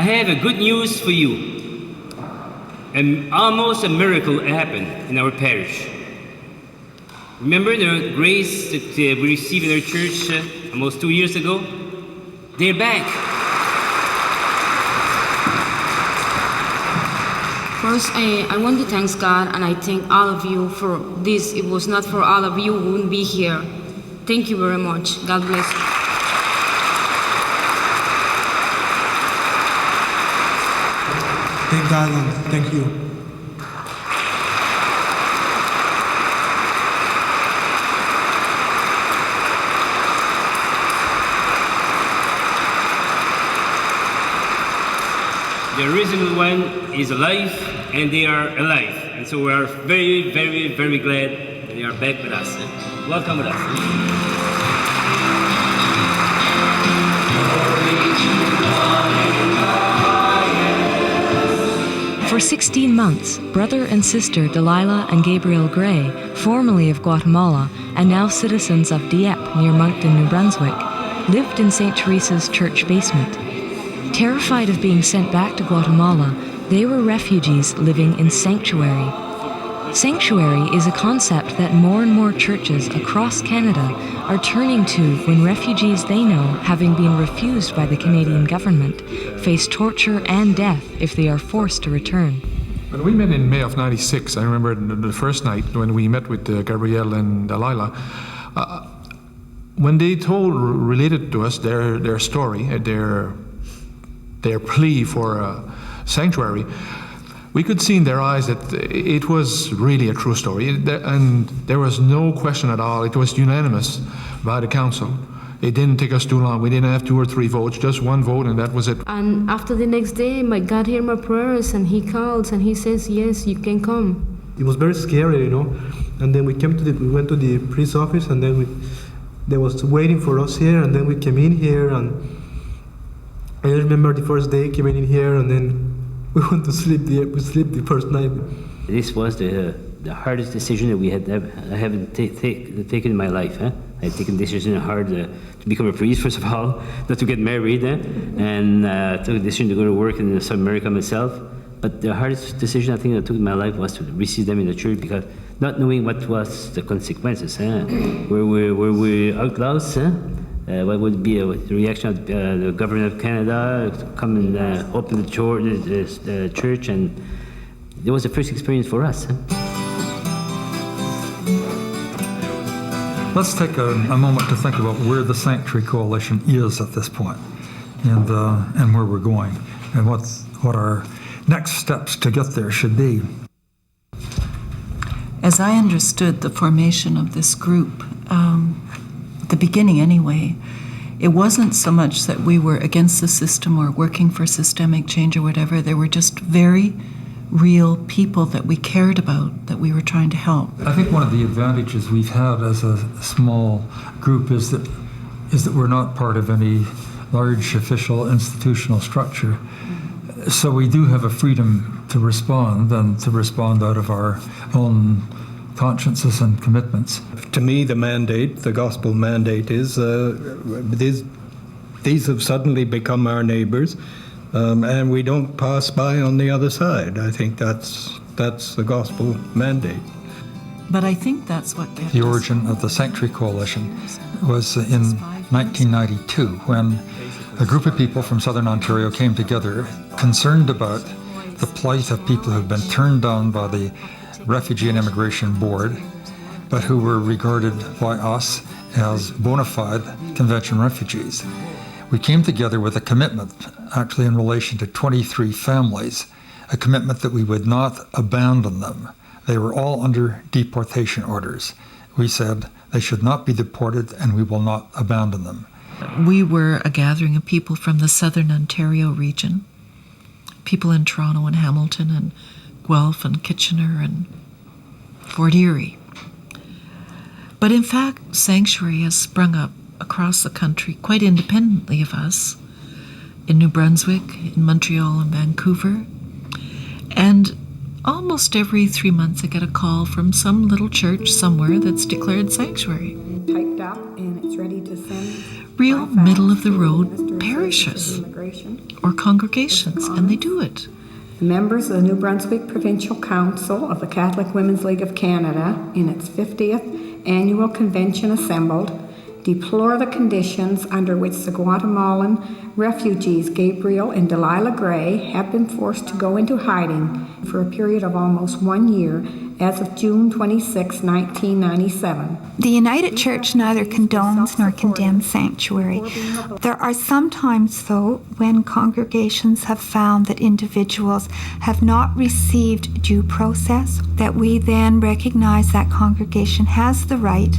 I have a good news for you. Almost a miracle happened in our parish. Remember the grace that we received in our church almost 2 years ago? They're back. First, I want to thank God, and I thank all of you for this. It was not for all of you, we wouldn't be here. Thank you very much. God bless you. Thank God and thank you. The risen one is alive, and they are alive. And so we are very, very, very glad that they are back with us. Welcome with us. For 16 months, brother and sister Delilah and Gabriel Grey, formerly of Guatemala and now citizens of Dieppe near Moncton, New Brunswick, lived in St. Teresa's church basement. Terrified of being sent back to Guatemala, they were refugees living in sanctuary. Sanctuary is a concept that more and more churches across Canada are turning to when refugees they know, having been refused by the Canadian government, face torture and death if they are forced to return. When we met in May of '96, I remember the first night when we met with Gabriel and Delilah, when they related to us their story, their plea for sanctuary, we could see in their eyes that it was really a true story, and there was no question at all. It was unanimous by the council. It didn't take us too long. We didn't have 2 or 3 votes, just 1 vote, and that was it. And after the next day, my God heard my prayers, and he calls and he says, yes, you can come. It was very scary, And then we went to the priest's office, and then they was waiting for us here, and then we came in here, and I remember the first day coming in here, and then we went to sleep. We slept the first night. This was the hardest decision that I haven't taken in my life. I had taken the decision hard to become a priest, first of all, not to get married, and took a decision to go to work in South America myself. But the hardest decision I think I took in my life was to receive them in the church, because not knowing what was the consequences. Were we outlaws? What would be the reaction of the government of Canada to come and open the church, and it was the first experience for us. Let's take a moment to think about where the Sanctuary Coalition is at this point, and where we're going, and what our next steps to get there should be. As I understood the formation of this group, the beginning anyway, it wasn't so much that we were against the system or working for systemic change or whatever. There were just very real people that we cared about, that we were trying to help. I think one of the advantages we've had as a small group is that we're not part of any large official institutional structure. So we do have a freedom to respond, and to respond out of our own consciences and commitments. To me, the gospel mandate is these have suddenly become our neighbors, and we don't pass by on the other side. I think that's the gospel mandate. But I think that's what kept the origin of the Sanctuary Coalition was in 1992, when a group of people from Southern Ontario came together, concerned about the plight of people who've been turned down by the Refugee and Immigration Board, but who were regarded by us as bona fide convention refugees. We came together with a commitment, actually in relation to 23 families, a commitment that we would not abandon them. They were all under deportation orders. We said they should not be deported, and we will not abandon them. We were a gathering of people from the Southern Ontario region, people in Toronto and Hamilton and Guelph and Kitchener and Fort Erie. But in fact, Sanctuary has sprung up across the country quite independently of us, in New Brunswick, in Montreal and Vancouver. And almost every 3 months I get a call from some little church somewhere that's declared sanctuary. Typed up and it's ready to send. real middle-of-the-road parishes or congregations, and they do it. The members of the New Brunswick Provincial Council of the Catholic Women's League of Canada, in its 50th annual convention assembled, deplore the conditions under which the Guatemalan refugees Gabriel and Delilah Grey have been forced to go into hiding for a period of almost 1 year as of June 26, 1997. The United Church neither condones nor condemns sanctuary. There are some times, though, when congregations have found that individuals have not received due process, that we then recognize that congregation has the right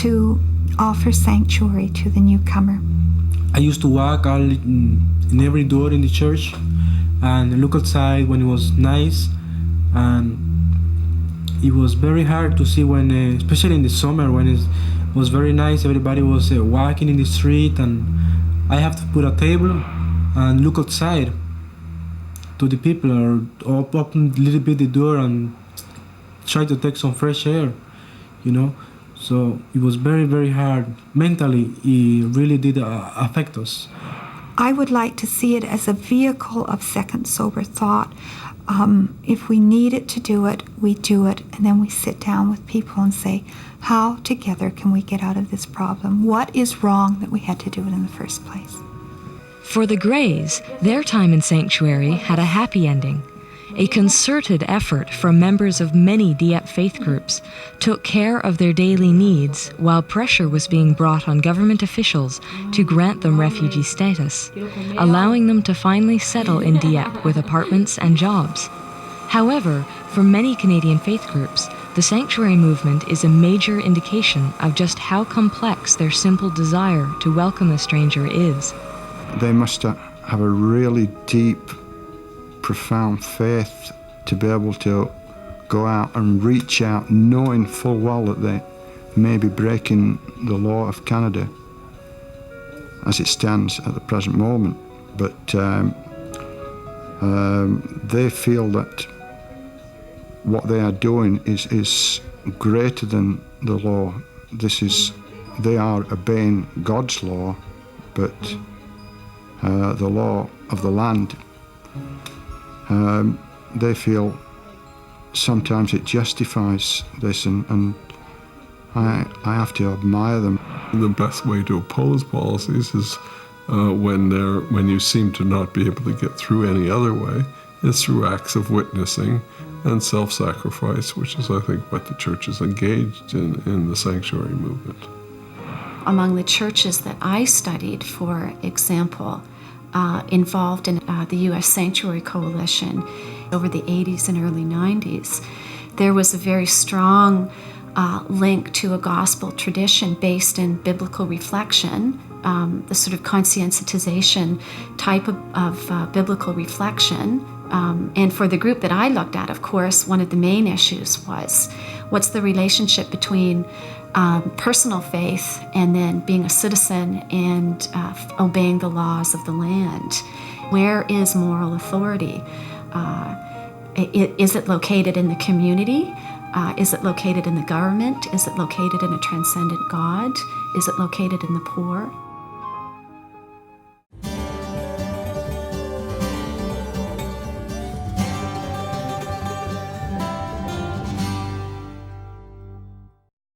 to offer sanctuary to the newcomer. I used to walk in every door in the church and look outside when it was nice, and it was very hard to see when, especially in the summer when it was very nice, everybody was walking in the street, and I have to put a table and look outside to the people, or open a little bit the door and try to take some fresh air, you know. So it was very, very hard. Mentally, it really did affect us. I would like to see it as a vehicle of second sober thought. If we need it to do it, we do it, and then we sit down with people and say, how together can we get out of this problem? What is wrong that we had to do it in the first place? For the Greys, their time in sanctuary had a happy ending. A concerted effort from members of many Dieppe faith groups took care of their daily needs while pressure was being brought on government officials to grant them refugee status, allowing them to finally settle in Dieppe with apartments and jobs. However, for many Canadian faith groups, the sanctuary movement is a major indication of just how complex their simple desire to welcome a stranger is. They must have a really deep, profound faith to be able to go out and reach out, knowing full well that they may be breaking the law of Canada as it stands at the present moment. But they feel that what they are doing is greater than the law. They are obeying God's law, but the law of the land, they feel sometimes it justifies this, and I have to admire them. The best way to oppose policies is when you seem to not be able to get through any other way, is through acts of witnessing and self-sacrifice, which is, I think, what the church is engaged in the sanctuary movement. Among the churches that I studied, for example, involved in the U.S. Sanctuary Coalition over the 80s and early 90s, there was a very strong link to a gospel tradition based in biblical reflection, the sort of conscientization type of biblical reflection. And for the group that I looked at, of course, one of the main issues was, what's the relationship between personal faith and then being a citizen and obeying the laws of the land? Where is moral authority? Is it located in the community? Is it located in the government? Is it located in a transcendent God? Is it located in the poor?